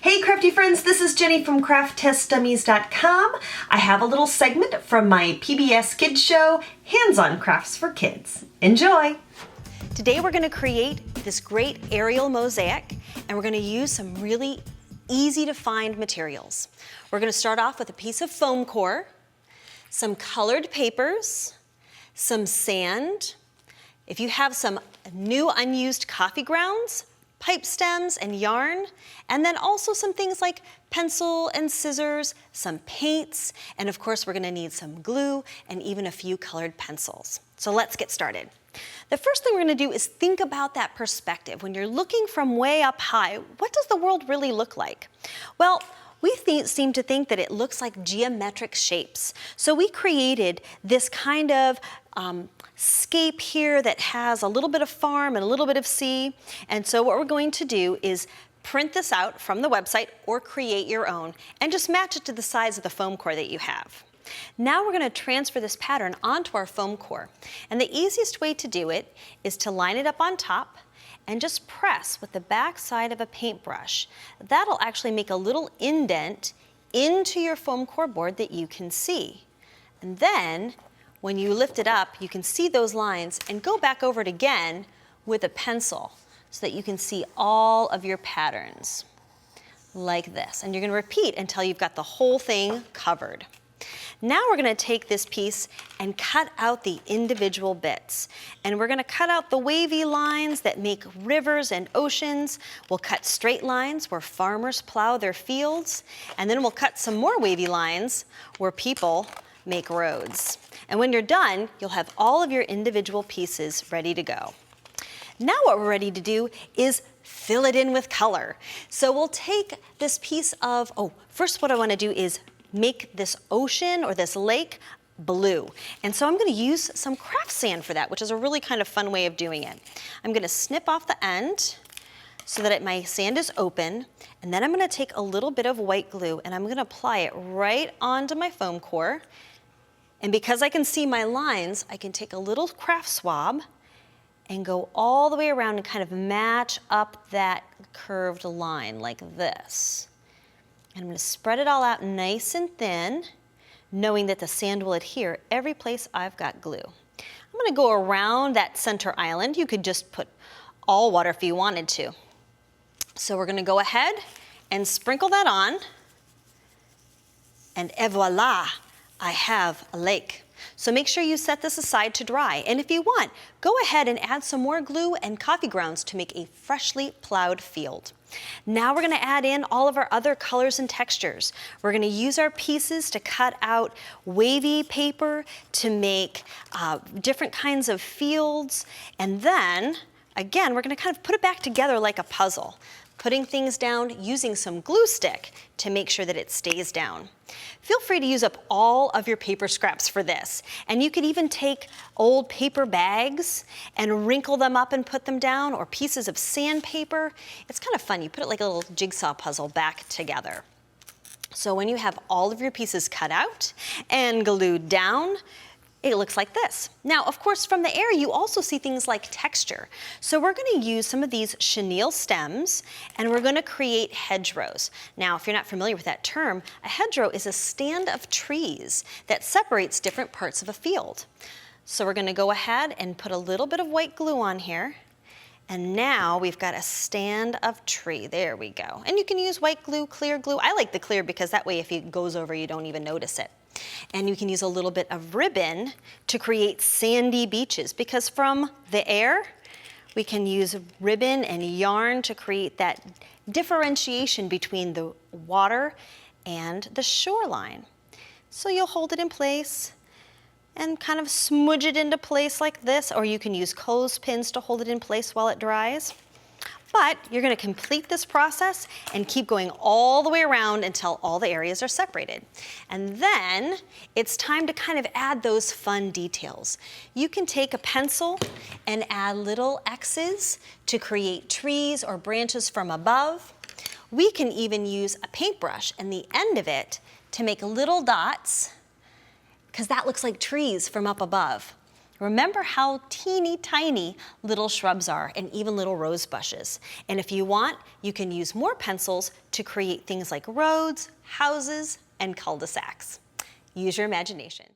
Hey crafty friends, this is Jenny from CraftTestDummies.com. I have a little segment from my PBS Kids show, Hands-On Crafts for Kids. Enjoy! Today we're going to create this great aerial mosaic, and we're going to use some really easy to find materials. We're going to start off with a piece of foam core, some colored papers, some sand. If you have some new unused coffee grounds, pipe stems and yarn, and then also some things like pencil and scissors, some paints, and of course we're going to need some glue and even a few colored pencils. So let's get started. The first thing we're going to do is think about that perspective. When you're looking from way up high, what does the world really look like? Well, we seem to think that it looks like geometric shapes. So we created this kind of scape here that has a little bit of farm and a little bit of sea. And so what we're going to do is print this out from the website or create your own and just match it to the size of the foam core that you have. Now we're going to transfer this pattern onto our foam core. And the easiest way to do it is to line it up on top and just press with the back side of a paintbrush. That'll actually make a little indent into your foam core board that you can see. And then when you lift it up, you can see those lines and go back over it again with a pencil so that you can see all of your patterns like this. And you're going to repeat until you've got the whole thing covered. Now we're going to take this piece and cut out the individual bits. And we're going to cut out the wavy lines that make rivers and oceans. We'll cut straight lines where farmers plow their fields. And then we'll cut some more wavy lines where people make roads. And when you're done, you'll have all of your individual pieces ready to go. Now what we're ready to do is fill it in with color. So we'll take this piece of, first what I want to do is make this ocean or this lake blue. And so I'm going to use some craft sand for that, which is a really kind of fun way of doing it. I'm going to snip off the end so that my sand is open, and then I'm going to take a little bit of white glue and I'm going to apply it right onto my foam core. And because I can see my lines, I can take a little craft swab and go all the way around and kind of match up that curved line like this. And I'm going to spread it all out nice and thin, knowing that the sand will adhere every place I've got glue. I'm going to go around that center island. You could just put all water if you wanted to. So we're going to go ahead and sprinkle that on, and voila, I have a lake. So make sure you set this aside to dry. And if you want, go ahead and add some more glue and coffee grounds to make a freshly plowed field. Now we're going to add in all of our other colors and textures. We're going to use our pieces to cut out wavy paper to make different kinds of fields. And then, again, we're going to kind of put it back together like a puzzle, putting things down using some glue stick to make sure that it stays down. Feel free to use up all of your paper scraps for this. And you could even take old paper bags and wrinkle them up and put them down, or pieces of sandpaper. It's kind of fun. You put it like a little jigsaw puzzle back together. So when you have all of your pieces cut out and glued down, it looks like this. Now, of course, from the air, you also see things like texture. So we're going to use some of these chenille stems, and we're going to create hedgerows. Now, if you're not familiar with that term, a hedgerow is a stand of trees that separates different parts of a field. So we're going to go ahead and put a little bit of white glue on here. And now we've got a stand of tree. There we go. And you can use white glue, clear glue. I like the clear because that way if it goes over, you don't even notice it. And you can use a little bit of ribbon to create sandy beaches, because from the air, we can use ribbon and yarn to create that differentiation between the water and the shoreline. So you'll hold it in place and kind of smudge it into place like this, or you can use clothespins to hold it in place while it dries. But you're going to complete this process and keep going all the way around until all the areas are separated. And then it's time to kind of add those fun details. You can take a pencil and add little X's to create trees or branches from above. We can even use a paintbrush and the end of it to make little dots, because that looks like trees from up above. Remember how teeny tiny little shrubs are and even little rose bushes. And if you want, you can use more pencils to create things like roads, houses, and cul-de-sacs. Use your imagination.